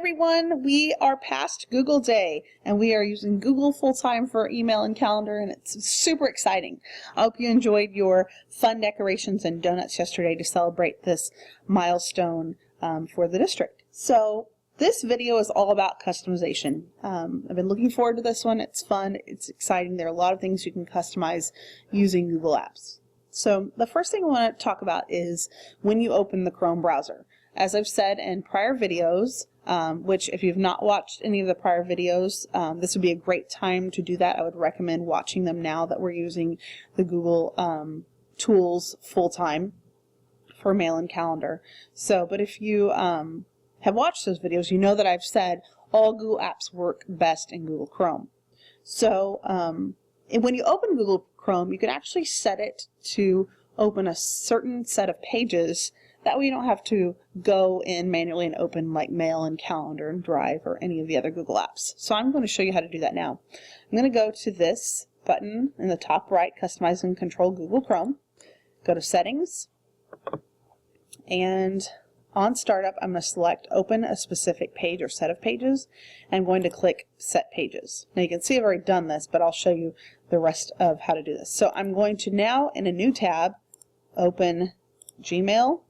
everyone, we are past Google Day and we are using Google full-time for email and calendar, and it's super exciting. I hope you enjoyed your fun decorations and donuts yesterday to celebrate this milestone for the district. So this video is all about customization. I've been looking forward to this one. It's fun, it's exciting. There are a lot of things you can customize using Google Apps. So the first thing I want to talk about is when you open the Chrome browser. As I've said in prior videos, which if you've not watched any of the prior videos, this would be a great time to do that. I would recommend watching them now that we're using the Google tools full-time for mail and calendar. So, but if you have watched those videos, you know that I've said all Google apps work best in Google Chrome. So when you open Google Chrome, you can actually set it to open a certain set of pages. That way you don't have to go in manually and open like Mail and Calendar and Drive or any of the other Google apps. So I'm going to show you how to do that now. I'm going to go to this button in the top right, Customize and Control Google Chrome. Go to Settings, and on Startup I'm going to select Open a Specific Page or Set of Pages. I'm going to click Set Pages. Now you can see I've already done this, but I'll show you the rest of how to do this. So I'm going to now, in a new tab, open Gmail.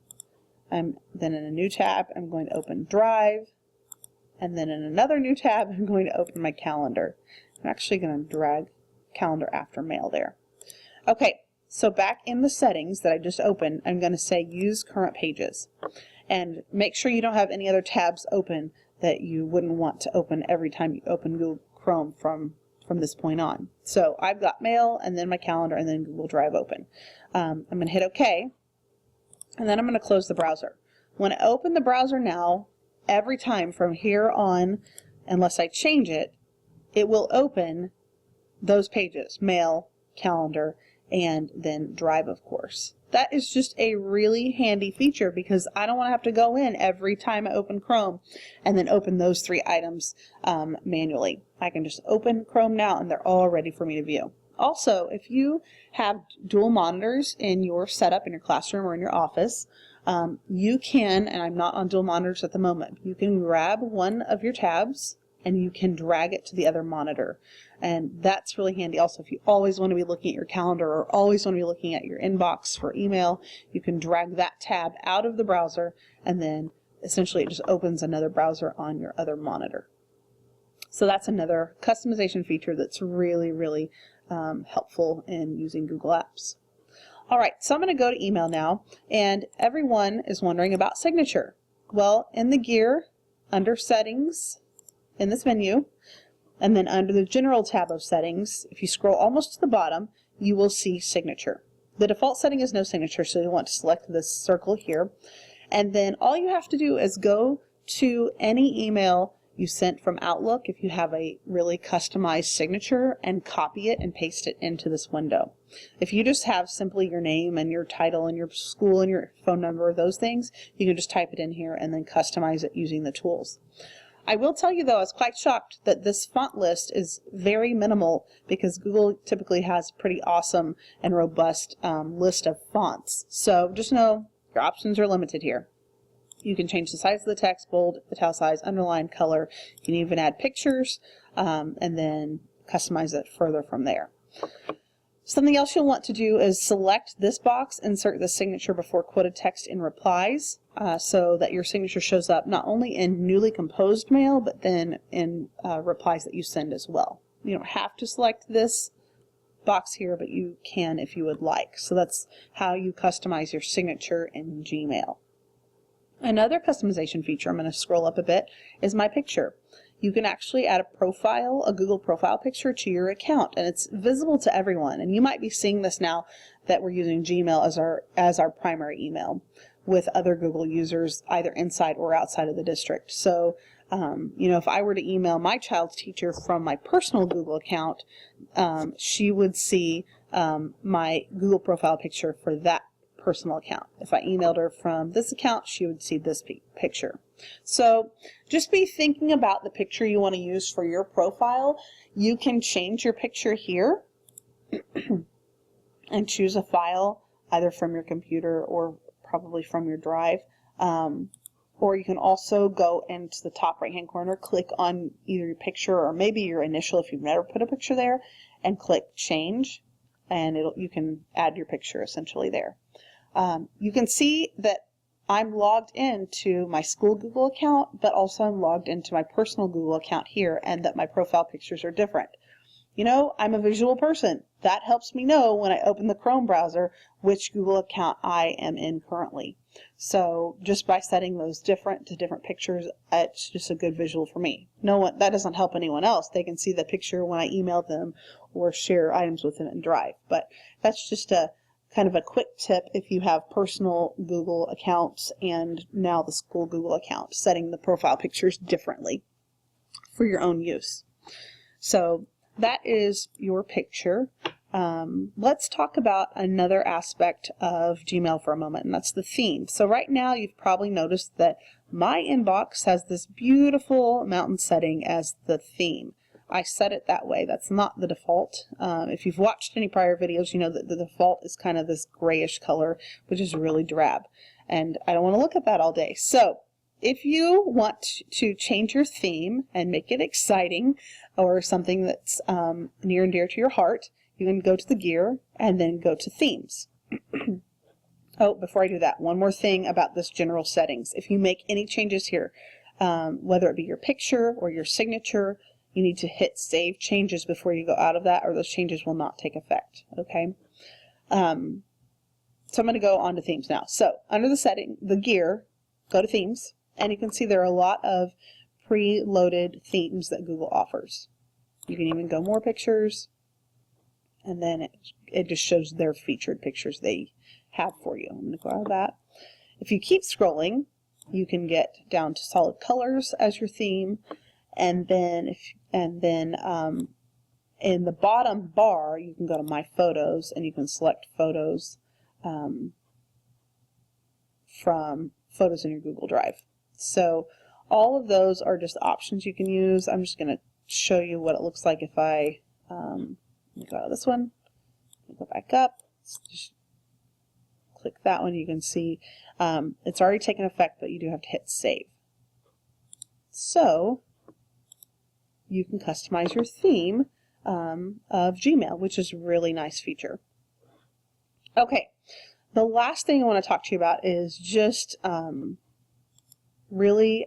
Then in a new tab, I'm going to open Drive, and then in another new tab, I'm going to open my calendar. I'm actually going to drag calendar after mail there. Okay, so back in the settings that I just opened, I'm going to say Use Current Pages. And make sure you don't have any other tabs open that you wouldn't want to open every time you open Google Chrome from this point on. So I've got Mail, and then my calendar, and then Google Drive open. I'm going to hit OK. And then I'm going to close the browser. When I open the browser now, every time from here on, unless I change it, it will open those pages, Mail, Calendar, and then Drive, of course. That is just a really handy feature because I don't want to have to go in every time I open Chrome and then open those three items manually. I can just open Chrome now and they're all ready for me to view. Also, if you have dual monitors in your setup in your classroom or in your office, you can, and I'm not on dual monitors at the moment, you can grab one of your tabs and you can drag it to the other monitor. And that's really handy. Also, if you always want to be looking at your calendar or always want to be looking at your inbox for email, you can drag that tab out of the browser and then essentially it just opens another browser on your other monitor. So that's another customization feature that's really, really helpful in using Google Apps. All right, so I'm going to go to email now, and everyone is wondering about signature. Well, in the gear, under Settings, in this menu, and then under the General tab of Settings, if you scroll almost to the bottom, you will see Signature. The default setting is no signature, so you want to select this circle here, and then all you have to do is go to any email you sent from Outlook if you have a really customized signature and copy it and paste it into this window. If you just have simply your name and your title and your school and your phone number, those things, you can just type it in here and then customize it using the tools. I will tell you though, I was quite shocked that this font list is very minimal because Google typically has a pretty awesome and robust list of fonts. So just know your options are limited here. You can change the size of the text, bold, italicized, underline, color. You can even add pictures and then customize it further from there. Something else you'll want to do is select this box, insert the signature before quoted text in replies so that your signature shows up not only in newly composed mail, but then in replies that you send as well. You don't have to select this box here, but you can if you would like. So that's how you customize your signature in Gmail. Another customization feature, I'm going to scroll up a bit, is my picture. You can actually add a profile, a Google profile picture to your account, and it's visible to everyone. And you might be seeing this now that we're using Gmail as our primary email with other Google users either inside or outside of the district. So, you know, if I were to email my child's teacher from my personal Google account, she would see my Google profile picture for that personal account. If I emailed her from this account, she would see this picture. So just be thinking about the picture you want to use for your profile. You can change your picture here and choose a file either from your computer or probably from your drive. or you can also go into the top right hand corner, click on either your picture or maybe your initial if you've never put a picture there, and click change, and you can add your picture essentially there. You can see that I'm logged into my school Google account, but also I'm logged into my personal Google account here, and that my profile pictures are different. You know, I'm a visual person. That helps me know when I open the Chrome browser which Google account I am in currently. So just by setting those different pictures, it's just a good visual for me. That doesn't help anyone else. They can see the picture when I email them or share items with them in Drive. But that's just a kind of a quick tip if you have personal Google accounts and now the school Google account, setting the profile pictures differently for your own use. So that is your picture. Let's talk about another aspect of Gmail for a moment, and that's the theme. So right now you've probably noticed that my inbox has this beautiful mountain setting as the theme. I set it that way. That's not the default. If you've watched any prior videos, you know that the default is kind of this grayish color, which is really drab. And I don't want to look at that all day. So if you want to change your theme and make it exciting or something that's near and dear to your heart, you can go to the gear and then go to themes. Oh, before I do that, one more thing about this general settings. If you make any changes here, whether it be your picture or your signature, you need to hit save changes before you go out of that, or those changes will not take effect. Okay. So I'm going to go on to themes now. So under the gear, go to themes. And you can see there are a lot of pre-loaded themes that Google offers. You can even go more pictures, and then it just shows their featured pictures they have for you. I'm going to go out of that. If you keep scrolling, you can get down to solid colors as your theme, and then in the bottom bar you can go to My Photos, and you can select photos from photos in your Google Drive. So all of those are just options you can use. I'm just going to show you what it looks like if I go out of this one, go back up, just click that one. You can see it's already taken effect, but you do have to hit save. So you can customize your theme of Gmail, which is a really nice feature. Okay, the last thing I want to talk to you about is just really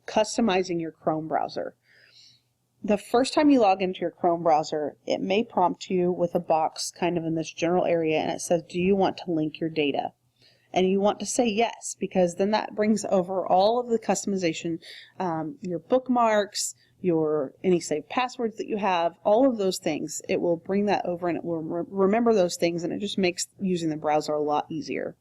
customizing your Chrome browser. The first time you log into your Chrome browser, it may prompt you with a box kind of in this general area, and it says, do you want to link your data? And you want to say yes, because then that brings over all of the customization, your bookmarks, any saved passwords that you have, all of those things. It will bring that over, and it will remember those things, and it just makes using the browser a lot easier.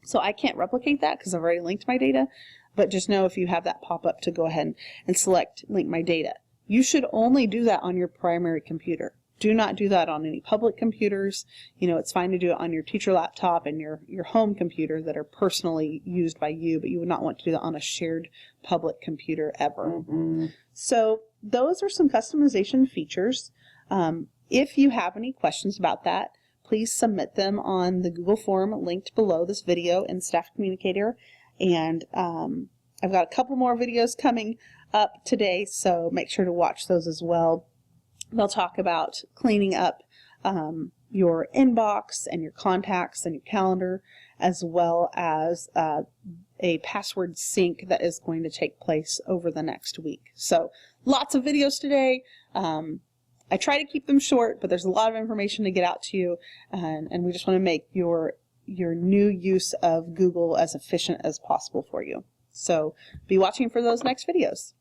So I can't replicate that because I've already linked my data, but just know if you have that pop up to go ahead and select link my data. You should only do that on your primary computer. Do not do that on any public computers. You know, it's fine to do it on your teacher laptop and your home computer that are personally used by you, but you would not want to do that on a shared public computer ever. So those are some customization features. If you have any questions about that, please submit them on the Google form linked below this video in Staff Communicator. And I've got a couple more videos coming up today, so make sure to watch those as well. They'll talk about cleaning up your inbox and your contacts and your calendar, as well as a password sync that is going to take place over the next week. So lots of videos today. I try to keep them short, but there's a lot of information to get out to you, and we just want to make your new use of Google as efficient as possible for you. So be watching for those next videos.